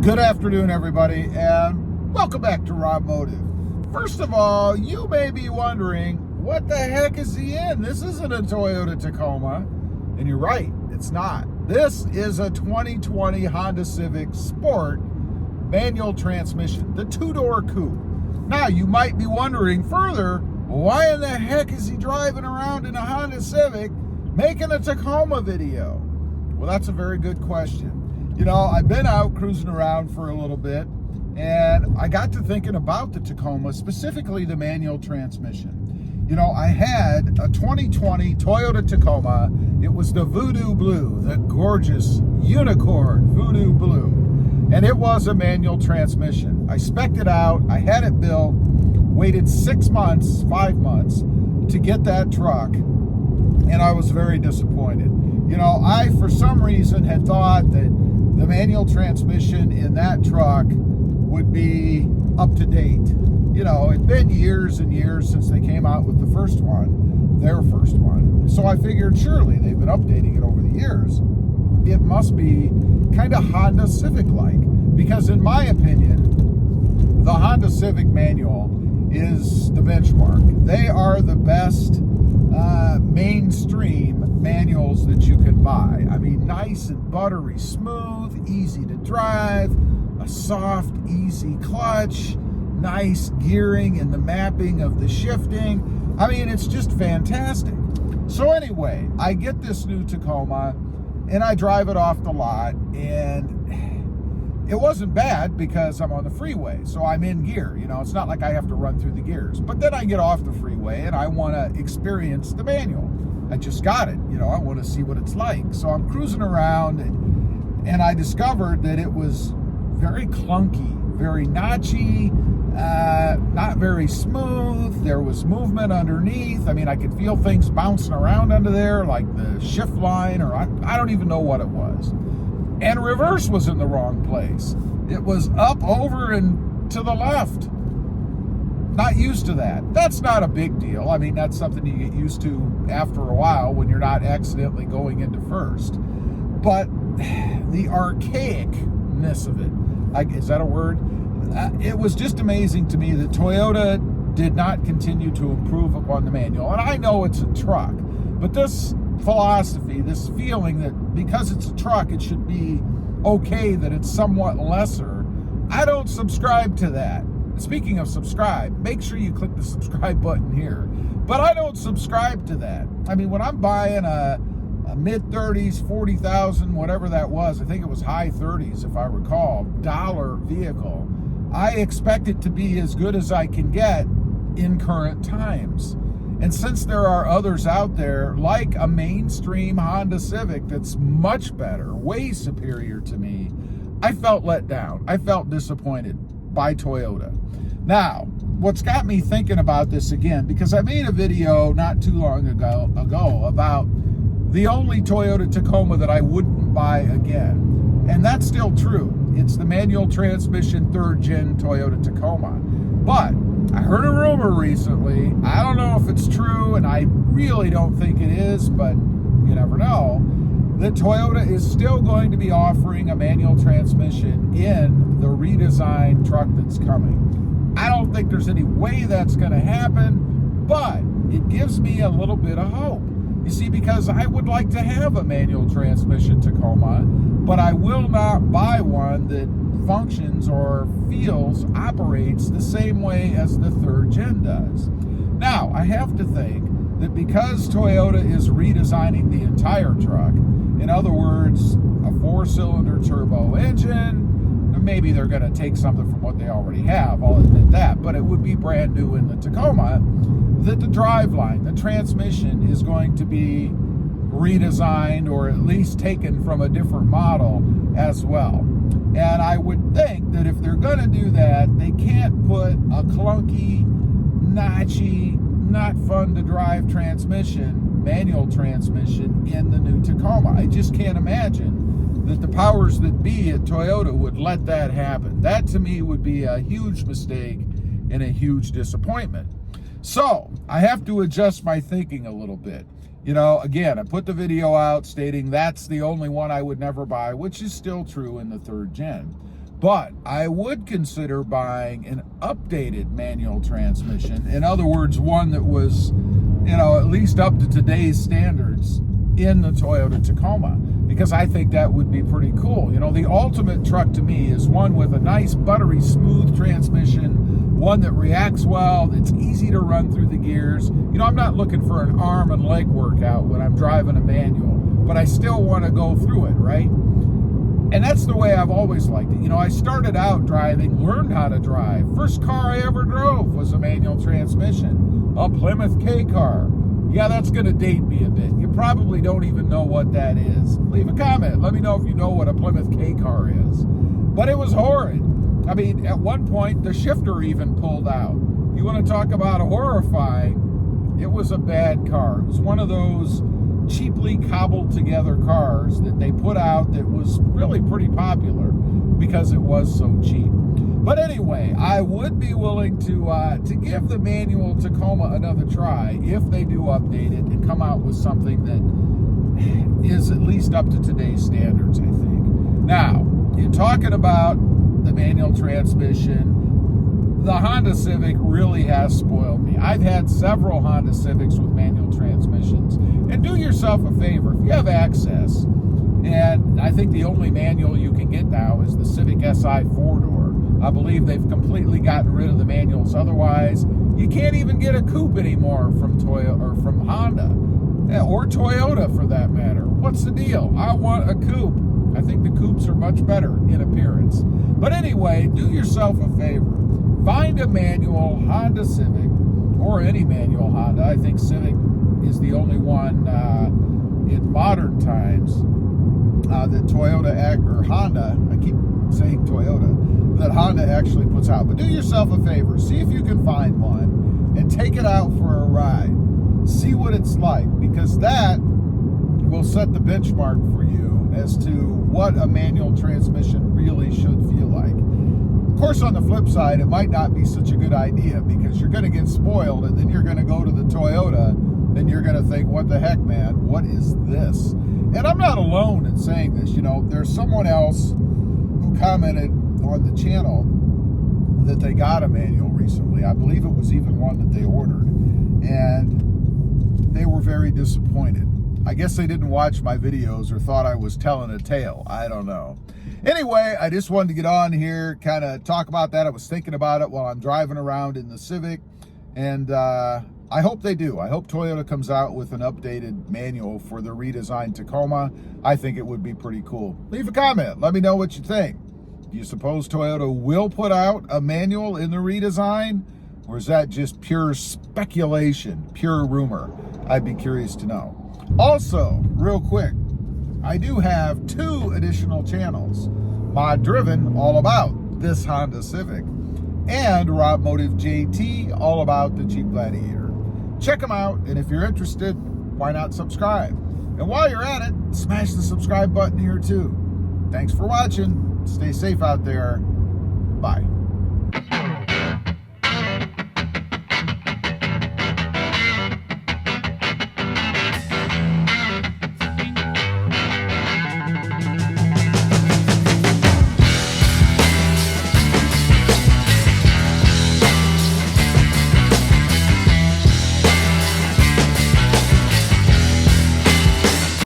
Good afternoon, everybody, and welcome back to RobMotive. First of all, you may be wondering, what the heck is he in? This isn't a Toyota Tacoma. And you're right, it's not. This is a 2020 Honda Civic Sport manual transmission, the two-door coupe. Now, you might be wondering further, why in the heck is he driving around in a Honda Civic making a Tacoma video? Well, that's a very good question. You know, I've been out cruising around for a little bit, and I got to thinking about the Tacoma, specifically the manual transmission. You know, I had a 2020 Toyota Tacoma. It was the Voodoo Blue, the gorgeous unicorn Voodoo Blue, and it was a manual transmission. I spec'd it out, I had it built, waited 5 months to get that truck, and I was very disappointed. You know, I, for some reason, had thought that the manual transmission in that truck would be up to date. You know, it'd been years and years since they came out with the first one, their first one. So I figured surely they've been updating it over the years. It must be kind of Honda Civic-like, because in my opinion, the Honda Civic manual is the benchmark. They are the best mainstream manuals that you can buy. I mean, nice and buttery smooth, easy to drive, a soft, easy clutch, nice gearing and the mapping of the shifting. I mean, it's just fantastic. So anyway, I get this new Tacoma and I drive it off the lot, and it wasn't bad because I'm on the freeway, so I'm in gear. You know, it's not like I have to run through the gears. But then I get off the freeway and I want to experience the manual. I just got it. You know, I want to see what it's like. So I'm cruising around, and I discovered that it was very clunky, very notchy, not very smooth. There was movement underneath. I mean, I could feel things bouncing around under there, like the shift line, or I don't even know what it was. And reverse was in the wrong place. It was up, over, and to the left. Not used to that. That's not a big deal. I mean, that's something you get used to after a while when you're not accidentally going into first. But the archaicness of it, is that a word? It was just amazing to me that Toyota did not continue to improve upon the manual. And I know it's a truck, but this philosophy, this feeling that because it's a truck, it should be okay that it's somewhat lesser, I don't subscribe to that. Speaking of subscribe, make sure you click the subscribe button here. But I don't subscribe to that. I mean, when I'm buying a mid-30s, 40,000, whatever that was, I think it was high 30s if I recall, dollar vehicle, I expect it to be as good as I can get in current times. And since there are others out there, like a mainstream Honda Civic that's much better, way superior to me, I felt let down. I felt disappointed by Toyota. Now, what's got me thinking about this again, because I made a video not too long ago about the only Toyota Tacoma that I wouldn't buy again. And that's still true. It's the manual transmission 3rd gen Toyota Tacoma. But I heard a rumor recently, I don't know if it's true, and I really don't think it is, but you never know, that Toyota is still going to be offering a manual transmission in the redesigned truck that's coming. I don't think there's any way that's going to happen, but it gives me a little bit of hope. You see, because I would like to have a manual transmission Tacoma, but I will not buy one that functions or feels, operates the same way as the 3rd gen does. Now, I have to think that because Toyota is redesigning the entire truck, in other words, a 4-cylinder turbo engine, maybe they're going to take something from what they already have, I'll admit that, but it would be brand new in the Tacoma, that the driveline, the transmission is going to be redesigned or at least taken from a different model as well. And I would think that if they're going to do that, they can't put a clunky, notchy, not fun to drive transmission, manual transmission, in the new Tacoma. I just can't imagine that the powers that be at Toyota would let that happen. That to me would be a huge mistake and a huge disappointment. So I have to adjust my thinking a little bit. You know, again, I put the video out stating that's the only one I would never buy, which is still true in the 3rd gen. But I would consider buying an updated manual transmission. In other words, one that was, at least up to today's standards in the Toyota Tacoma, because I think that would be pretty cool. The ultimate truck to me is one with a nice, buttery, smooth transmission, one that reacts well, that's easy to run through the gears. I'm not looking for an arm and leg workout when I'm driving a manual, but I still want to go through it, right? And that's the way I've always liked it. I started out driving, learned how to drive. First car I ever drove was a manual transmission, a Plymouth K car. Yeah, that's going to date me a bit. You probably don't even know what that is. Leave a comment. Let me know if you know what a Plymouth K car is. But it was horrid. I mean, at one point, the shifter even pulled out. You want to talk about horrifying? It was a bad car. It was one of those cheaply cobbled together cars that they put out that was really pretty popular because it was so cheap. But anyway, I would be willing to give the manual Tacoma another try if they do update it and come out with something that is at least up to today's standards, I think. Now, in talking about the manual transmission, the Honda Civic really has spoiled me. I've had several Honda Civics with manual transmissions. And do yourself a favor, if you have access, and I think the only manual you can get now is the Civic Si 4-door. I believe they've completely gotten rid of the manuals. Otherwise, you can't even get a coupe anymore from Toyota or from Honda, or Toyota for that matter. What's the deal? I want a coupe. I think the coupes are much better in appearance. But anyway, do yourself a favor. Find a manual Honda Civic, or any manual Honda. I think Civic is the only one in modern times that Toyota or Honda, I keep saying Toyota, that Honda actually puts out. But do yourself a favor. See if you can find one and take it out for a ride. See what it's like, because that will set the benchmark for you as to what a manual transmission really should feel like. Of course, on the flip side, it might not be such a good idea because you're going to get spoiled and then you're going to go to the Toyota and you're going to think, what the heck, man, what is this? And I'm not alone in saying this. There's someone else who commented on the channel that they got a manual recently. I believe it was even one that they ordered. And they were very disappointed. I guess they didn't watch my videos or thought I was telling a tale. I don't know. Anyway, I just wanted to get on here, kind of talk about that. I was thinking about it while I'm driving around in the Civic, and I hope they do. I hope Toyota comes out with an updated manual for the redesigned Tacoma. I think it would be pretty cool. Leave a comment. Let me know what you think. Do you suppose Toyota will put out a manual in the redesign, or is that just pure speculation, pure rumor? I'd be curious to know. Also, real quick, I do have 2 additional channels. Mod Driven, all about this Honda Civic, and RobMotive JT, all about the Jeep Gladiator. Check them out, and if you're interested, why not subscribe? And while you're at it, smash the subscribe button here too. Thanks for watching. Stay safe out there. Bye.